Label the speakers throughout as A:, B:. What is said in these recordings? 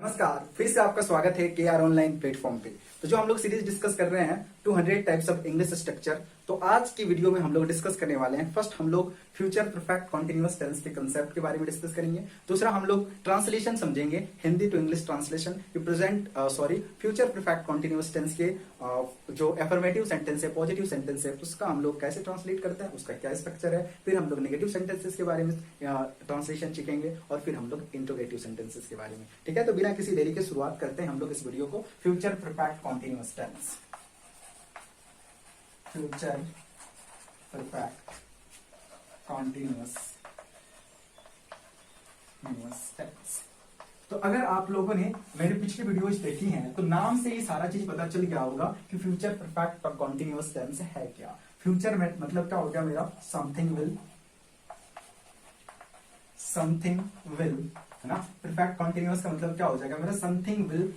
A: नमस्कार, फिर से आपका स्वागत है के आर ऑनलाइन प्लेटफॉर्म पे। तो जो हम लोग सीरीज डिस्कस कर रहे हैं 200 टाइप्स ऑफ इंग्लिश स्ट्रक्चर। तो आज की वीडियो में हम लोग डिस्कस करने वाले हैं, फर्स्ट हम लोग फ्यूचर परफेक्ट कॉन्टिन्यूअस टेंस के कंसेप्ट के बारे में डिस्कस करेंगे। दूसरा हम लोग ट्रांसलेशन समझेंगे, Hindi to English translation, future perfect continuous tense के जो एफर्मेटिव सेंटेंस है, पॉजिटिव सेंटेंस है, उसका हम लोग कैसे ट्रांसलेट करते हैं, उसका क्या स्ट्रक्चर है। फिर हम लोग नेगेटिव सेंटेंसेस के बारे में ट्रांसलेशन सीखेंगे और फिर हम लोग इंट्रोगेटिव सेंटेंसेस के बारे में। ठीक है, तो बिना किसी देरी के शुरुआत करते हैं हम लोग इस वीडियो को। Future perfect continuous tense, future perfect continuous tense. तो अगर आप लोगों ने मेरे पिछली वीडियोज देखी हैं तो नाम से ही सारा चीज पता चल गया होगा कि फ्यूचर परफेक्ट कॉन्टिन्यूअस टेंस है क्या। फ्यूचर में मतलब क्या हो गया मेरा, समथिंग विल, है ना। परफेक्ट कॉन्टिन्यूअस का मतलब क्या हो जाएगा मेरा, समथिंग विल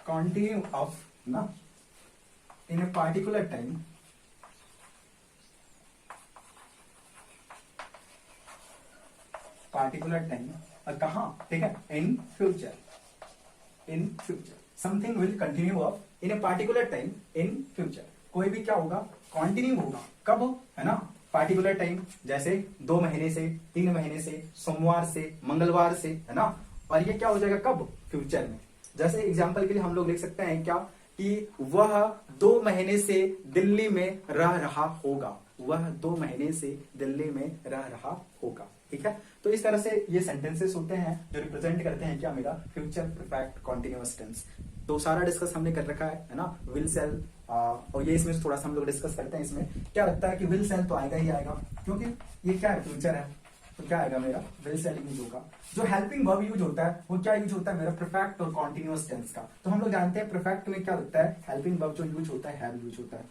A: कंटिन्यू ऑफ ना इन ए पार्टिकुलर टाइम और कहां, ठीक है, in future something will continue of in a particular time in future. कोई भी क्या होगा, कंटिन्यू होगा, कब, है ना, पार्टिकुलर टाइम, जैसे 2 महीने से, 3 महीने से, सोमवार से, मंगलवार से, है ना। और ये क्या हो जाएगा कब, फ्यूचर में। जैसे एग्जांपल के लिए हम लोग लिख सकते हैं क्या, कि वह 2 महीने से दिल्ली में रह रहा होगा, वह 2 महीने से दिल्ली में रह रहा होगा। ठीक है, तो इस तरह से ये सेंटेंसेस होते हैं जो रिप्रेजेंट करते हैं क्या मेरा, फ्यूचर परफेक्ट कॉन्टिन्यूअस टेंस। तो सारा डिस्कस हमने कर रखा है ना, विल सेल, और ये इसमें थोड़ा सा हम लोग डिस्कस करते हैं। इसमें क्या लगता है कि विल सेल तो आएगा ही आएगा, क्योंकि ये क्या है, फ्यूचर है, तो क्या आएगा मेरा, विल सेल यूज होगा। जो हेल्पिंग वर्ब यूज होता है वो क्या यूज होता है मेरा, परफेक्ट और कॉन्टिन्यूअस टेंस का। तो हम लोग जानते हैं परफेक्ट में क्या लगता है, हेल्पिंग वर्ब जो यूज होता है हैव यूज होता है,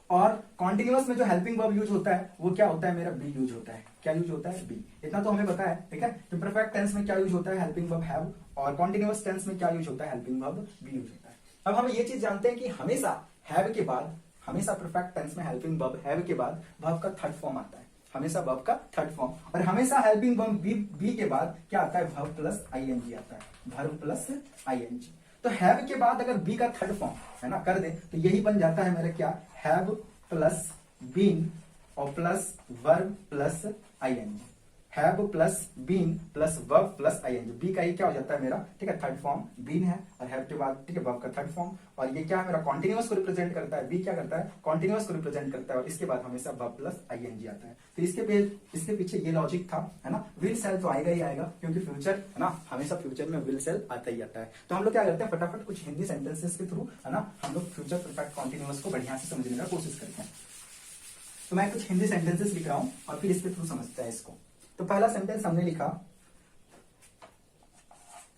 A: और कॉन्टिन्यूअस में जो हेल्पिंग वर्ब यूज होता है वो क्या होता है मेरा, बी यूज होता है। क्या यूज होता है, बी। इतना तो हमें पता है, ठीक है। तो परफेक्ट टेंस में क्या यूज होता है, हेल्पिंग वर्ब हैव, और कॉन्टिन्यूअस टेंस में क्या यूज होता है, हेल्पिंग वर्ब बी यूज होता है। अब हम ये चीज जानते हैं कि हमेशा हैव के बाद, हमेशा परफेक्ट टेंस में हेल्पिंग वर्ब हैव के बाद वर्ब का थर्ड फॉर्म आता है, हमेशा वर्ब का थर्ड फॉर्म। और हमेशा हेल्पिंग वर्ब बी के बाद क्या आता है, वर्ब प्लस आईएनजी आता है, वर्ब प्लस आईएनजी। तो हैव के बाद अगर बी का थर्ड फॉर्म है ना कर दे तो यही बन जाता है मेरा क्या, हैव प्लस बीन और plus verb plus ING, have plus been plus verb plus ING. B का ये क्या हो जाता है मेरा, ठीक है, थर्ड फॉर्म बीन है, और हैव के बाद ठीक है वर्ब का थर्ड फॉर्म। और ये क्या है मेरा, कॉन्टिन्यूअस को रिप्रेजेंट करता है, बी क्या करता है, कॉन्टिन्यूअस को रिप्रेजेंट करता है, और इसके बाद हमेशा वर्ब प्लस आईएनजी आता है। तो इसके पीछे ये लॉजिक था, है ना। विल सेल तो आएगा ही आएगा, क्योंकि फ्यूचर है ना, हमेशा फ्यूचर में विल सेल आता ही आता है। तो हम लोग क्या करते हैं, फटाफट कुछ हिंदी सेंटेंसेस के थ्रू, है ना, हम लोग फ्यूचर परफेक्ट कॉन्टिन्यूअस को बढ़िया से समझने का कोशिश करते हैं। तो मैं कुछ हिंदी सेंटेंसेस लिख रहा हूं और फिर इसके थ्रू समझते हैं इसको। तो पहला सेंटेंस हमने लिखा,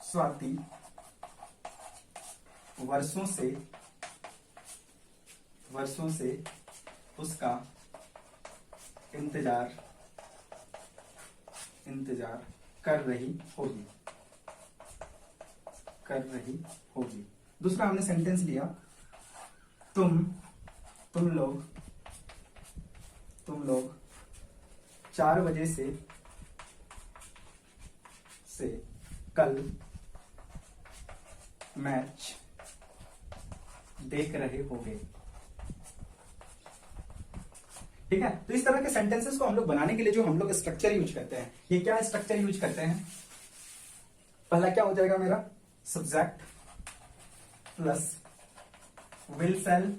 A: स्वाति वर्षों से उसका इंतजार कर रही होगी। दूसरा हमने सेंटेंस लिया, तुम लोग 4 बजे से कल मैच देख रहे होंगे। ठीक है, तो इस तरह के सेंटेंसेस को हम लोग बनाने के लिए जो हम लोग स्ट्रक्चर यूज करते हैं, ये क्या स्ट्रक्चर यूज करते हैं, पहला क्या हो जाएगा मेरा, subject plus will shall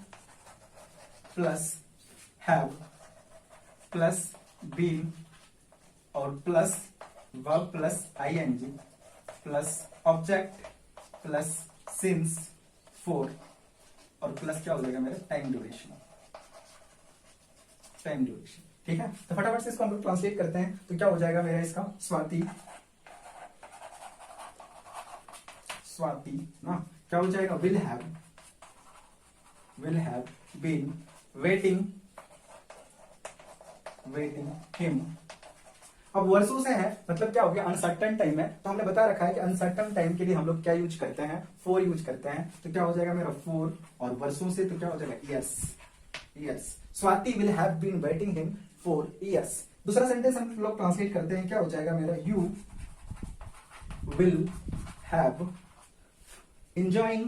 A: plus have plus been और plus verb plus ING plus object plus since for और प्लस क्या हो जाएगा मेरा, टाइम ड्यूरेशन। ठीक है, तो फटाफट से इसको हम लोग ट्रांसलेट करते हैं। तो क्या हो जाएगा मेरा इसका, स्वाति ना क्या हो जाएगा, will have been waiting him. अब वर्षों से है मतलब क्या हो गया, अनसर्टन टाइम है। तो हमने बता रखा है कि अनसर्टन टाइम के लिए हम लोग क्या यूज करते हैं, फोर यूज करते हैं। तो क्या हो जाएगा मेरा फोर, और वर्षों से तो क्या हो जाएगा years. Swati will have been waiting him for years. दूसरा सेंटेंस हम लोग ट्रांसलेट करते हैं, क्या हो जाएगा मेरा, you will have enjoying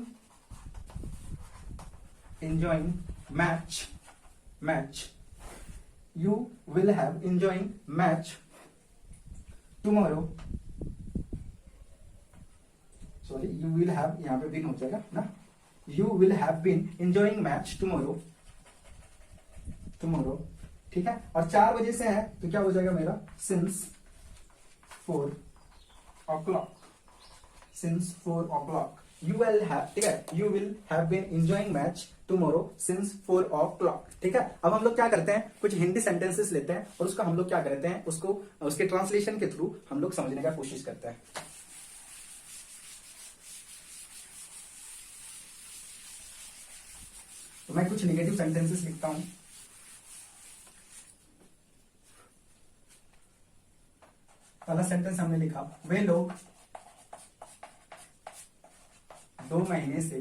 A: match. You will have enjoying match tomorrow. Sorry, you will have, यहाँ पे been हो जाएगा ना. You will have been enjoying match tomorrow. ठीक है. और 4 बजे से है तो क्या हो जाएगा मेरा, since 4 o'clock. You will have, ठीक है, you will have been enjoying match tomorrow since 4 o'clock. ठीक है. अब हम लोग क्या करते हैं, कुछ हिंदी सेंटेंसेस लेते हैं और उसका हम लोग क्या करते हैं, उसको उसके ट्रांसलेशन के थ्रू हम लोग समझने का कोशिश करते हैं. तो मैं कुछ नेगेटिव सेंटेंसेस लिखता हूं. पहला सेंटेंस हमने लिखा, वे लोग 2 महीने से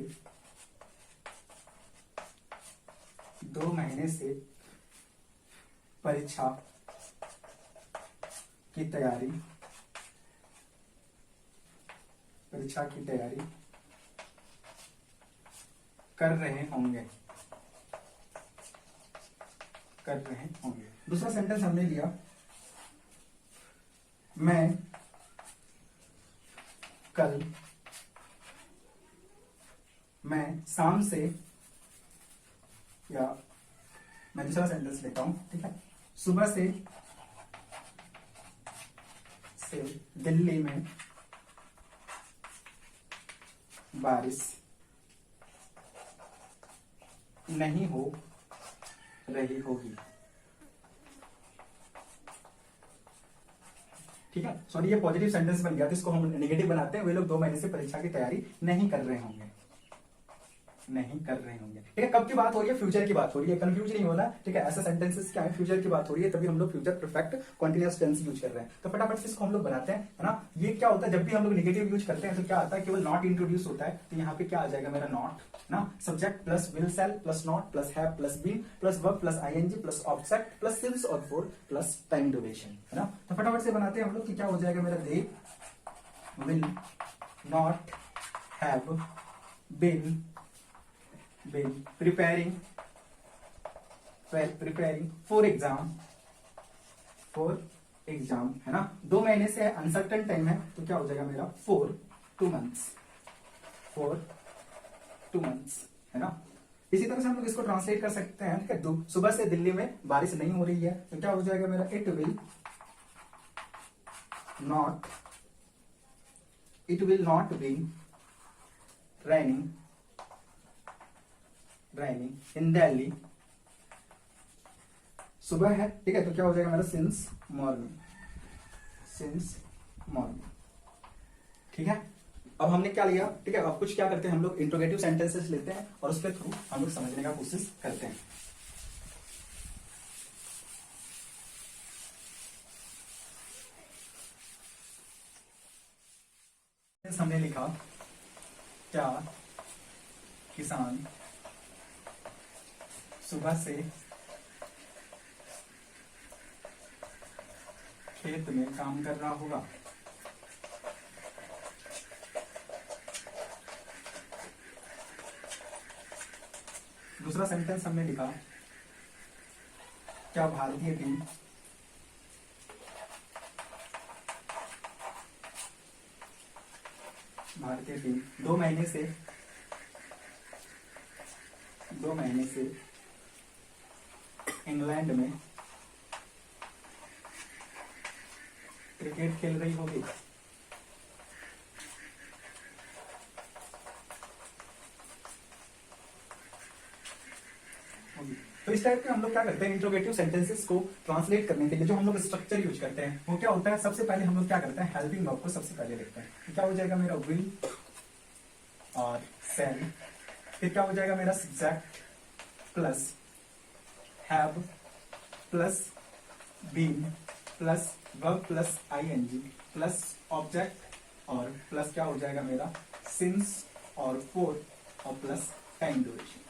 A: परीक्षा की तैयारी कर रहे होंगे. दूसरा सेंटेंस हमने लिया, मैं शाम से, या मैं दूसरा सेंटेंस लेता हूं. ठीक है. सुबह से दिल्ली में बारिश नहीं हो रही होगी. ठीक है. सॉरी, ये पॉजिटिव सेंटेंस बन गया था, इसको हम नेगेटिव बनाते हैं. वे लोग 2 महीने से परीक्षा की तैयारी नहीं कर रहे होंगे. ठीक है. कब की बात हो रही है, फ्यूचर की बात हो रही है. कंफ्यूज नहीं होना. ठीक है. ऐसा सेंटेंसेस क्या है, फ्यूचर की बात हो रही है, तभी हम लोग future perfect continuous tense use कर रहे हैं. तो फटाफट से इसको हम लोग बनाते हैं, है ना. ये क्या होता है, जब भी हम लोग नेगेटिव यूज करते हैं तो क्या आता है, केवल नॉट इंट्रोड्यूस होता है. तो यहाँ पे क्या आ जाएगा मेरा, नॉट ना, subject plus will shall plus not plus have plus been plus verb plus ING plus object plus since और फॉर प्लस टाइम ड्यूरेशन, है ना. तो फटाफट से बनाते हैं हम लोग कि क्या हो जाएगा मेरा, they will not have been preparing for exam, है ना. 2 महीने से अनसर्टेन टाइम है तो क्या हो जाएगा मेरा, for 2 months, है ना. इसी तरह से हम लोग इसको ट्रांसलेट कर सकते हैं. ठीक है. सुबह से दिल्ली में बारिश नहीं हो रही है तो क्या हो जाएगा मेरा, it will not be raining in Delhi. सुबह है. ठीक है. तो क्या हो जाएगा मेरा, since morning. ठीक है. अब हमने क्या लिया. ठीक है. अब कुछ क्या करते हैं हम लोग, इंट्रोगेटिव सेंटेंसेस लेते हैं और उसके थ्रू हम लोग समझने का कोशिश करते हैं. हमने लिखा, क्या किसान सुबह से खेत में काम कर रहा होगा. दूसरा सेंटेंस हमने लिखा, क्या भारतीय टीम 2 महीने से इंग्लैंड में क्रिकेट खेल रही होगी. तो इस टाइप के हम लोग क्या करते हैं, इंट्रोगेटिव सेंटेंसेस को ट्रांसलेट करने के लिए जो हम लोग स्ट्रक्चर यूज करते हैं वो क्या होता है, सबसे पहले हम लोग क्या करते हैं, हेल्पिंग वर्ब को सबसे पहले लिखते हैं. तो क्या हो जाएगा मेरा, विल और शैल. फिर क्या हो जाएगा मेरा, subject plus have plus been plus verb plus ING plus object और प्लस क्या हो जाएगा मेरा, सिंस और फोर और प्लस टाइम ड्यूरेशन.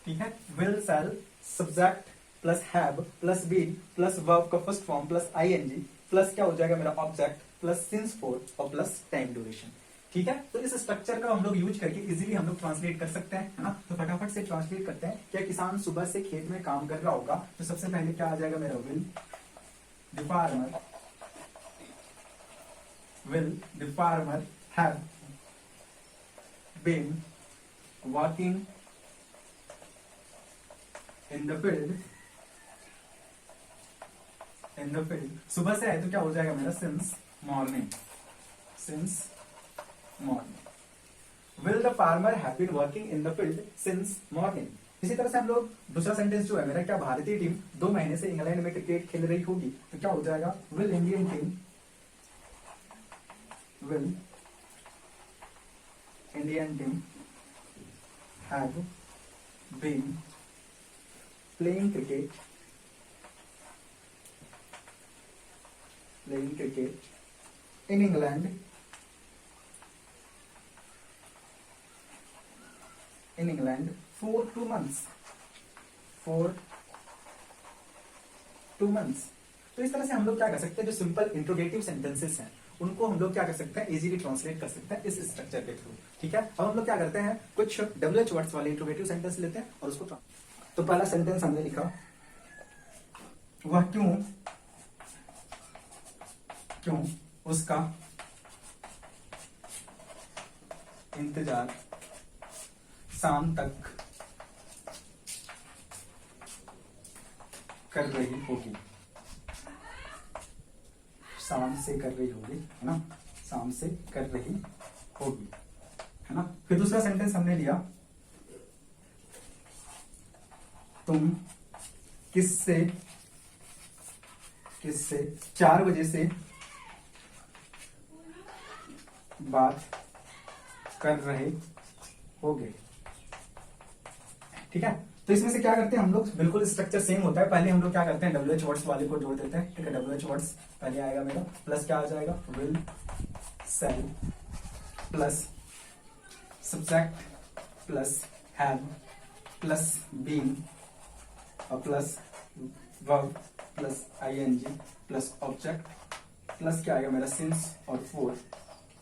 A: ठीक है. Will shall subject plus have plus been plus verb का first form plus ING plus क्या हो जाएगा मेरा, ऑब्जेक्ट प्लस सिंस फॉर और प्लस टाइम ड्यूरेशन। ठीक है, तो इस स्ट्रक्चर का हम लोग यूज करके इजीली हम लोग ट्रांसलेट कर सकते हैं, है ना। तो फटाफट से ट्रांसलेट करते हैं। क्या किसान सुबह से खेत में काम कर रहा होगा, तो सबसे पहले क्या आ जाएगा मेरा, will the farmer have been working in the field, सुबह से है तो क्या हो जाएगा मेरा, since morning, will the farmer have been working in the field since morning। इसी तरह से हम लोग दूसरा सेंटेंस जो है मेरा, क्या भारतीय टीम 2 महीने से इंग्लैंड में क्रिकेट खेल रही होगी, तो क्या हो जाएगा, will Indian team have been playing cricket in England for 2 months, तो इस तरह से हम लोग क्या कर सकते हैं, जो सिंपल इंट्रोगेटिव सेंटेंसेस हैं उनको हम लोग क्या कर सकते हैं, इजीली ट्रांसलेट कर सकते हैं इस स्ट्रक्चर के थ्रू। ठीक है, अब हम लोग क्या करते हैं, कुछ WH वर्ड्स वाले इंट्रोगेटिव सेंटेंस लेते हैं और उसको तो पहला सेंटेंस हमने लिखा, वह क्यों उसका इंतजार शाम तक कर रही होगी, शाम से कर रही होगी, है ना, शाम से कर रही होगी, है ना। फिर दूसरा सेंटेंस हमने लिया, तुम किससे 4 बजे से बात कर रहे होगे। ठीक है, तो इसमें से क्या करते हैं हम लोग, बिल्कुल स्ट्रक्चर सेम होता है। पहले हम लोग क्या करते हैं, WH वर्ड्स वाले को जोड़ देते हैं। ठीक है, WH वर्ड्स पहले आएगा मेरा, प्लस क्या आ जाएगा, will, shall, plus subject, plus have, plus been और plus verb, plus ING, plus object, plus क्या आएगा मेरा, सिंस और फॉर,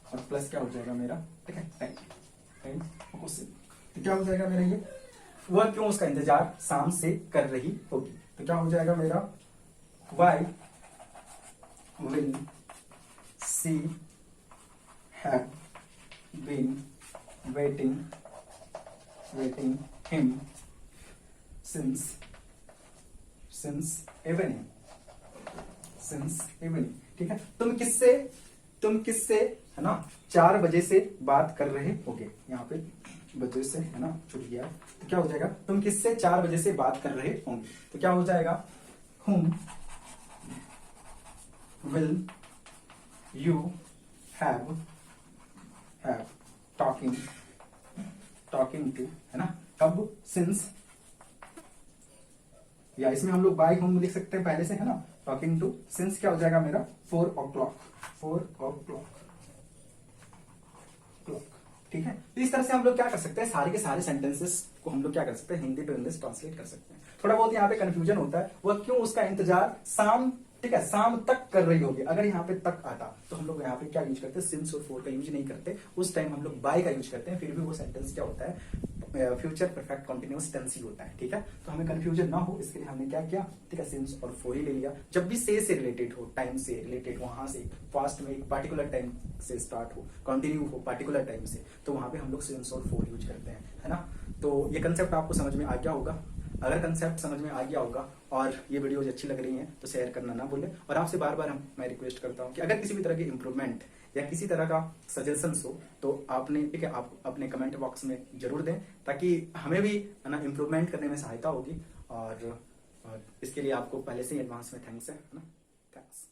A: और प्लस क्या हो जाएगा मेरा, ठीक है, टाइम। तो क्या हो जाएगा मेरा, ये वह क्यों उसका इंतजार शाम से कर रही होगी, तो क्या हो जाएगा मेरा, why will see have been waiting him since evening. ठीक है, तुम किससे है ना 4 बजे से बात कर रहे होगे, यहाँ पे बजे से है ना छूट गया, तो क्या हो जाएगा, तुम किससे 4 बजे से बात कर रहे होंगे, तो क्या हो जाएगा, whom will you have talking to, है ना, कब, since, या इसमें हम लोग बाय होम लिख सकते हैं पहले से, है ना, टॉकिंग टू, सिंस क्या हो जाएगा मेरा, 4 o'clock। ठीक है, तो इस तरह से हम लोग क्या कर सकते हैं, सारे के सारे सेंटेंसेस को हम लोग क्या कर सकते हैं, हिंदी टू इंग्लिश ट्रांसलेट कर सकते हैं। थोड़ा बहुत यहाँ पे कंफ्यूजन होता है, वह क्यों उसका इंतजार शाम, ठीक है, शाम तक कर रही होगी। अगर यहाँ पे तक आता तो हम लोग यहाँ पे क्या यूज करते हैं, सिंस और फॉर का यूज नहीं करते, उस टाइम हम लोग बाय का यूज करते हैं। फिर भी वो सेंटेंस क्या होता है, फ्यूचर परफेक्ट कंटिन्यूअस टेंस ही होता है। ठीक है, तो हमें कंफ्यूजन ना हो इसके लिए हमने क्या किया, ठीक है, सिंस और फॉर ही ले लिया। जब भी से रिलेटेड हो, टाइम से रिलेटेड, वहां से फास्ट में एक पार्टिकुलर टाइम से स्टार्ट हो, कंटिन्यू हो पार्टिकुलर टाइम से, तो वहां पे हम लोग सिंस और फॉर यूज करते हैं, है ना। तो ये कंसेप्ट आपको समझ में आ गया होगा। अगर कंसेप्ट समझ में आ गया होगा और ये वीडियोज अच्छी लग रही हैं तो शेयर करना ना भूलें। और आपसे बार बार मैं रिक्वेस्ट करता हूं कि अगर किसी भी तरह की इंप्रूवमेंट या किसी तरह का सजेशंस हो तो आपने, ठीक है, आप अपने कमेंट बॉक्स में जरूर दें, ताकि हमें भी है ना इंप्रूवमेंट करने में सहायता होगी। और इसके लिए आपको पहले से ही एडवांस में थैंक्स है ना, थैंक्स।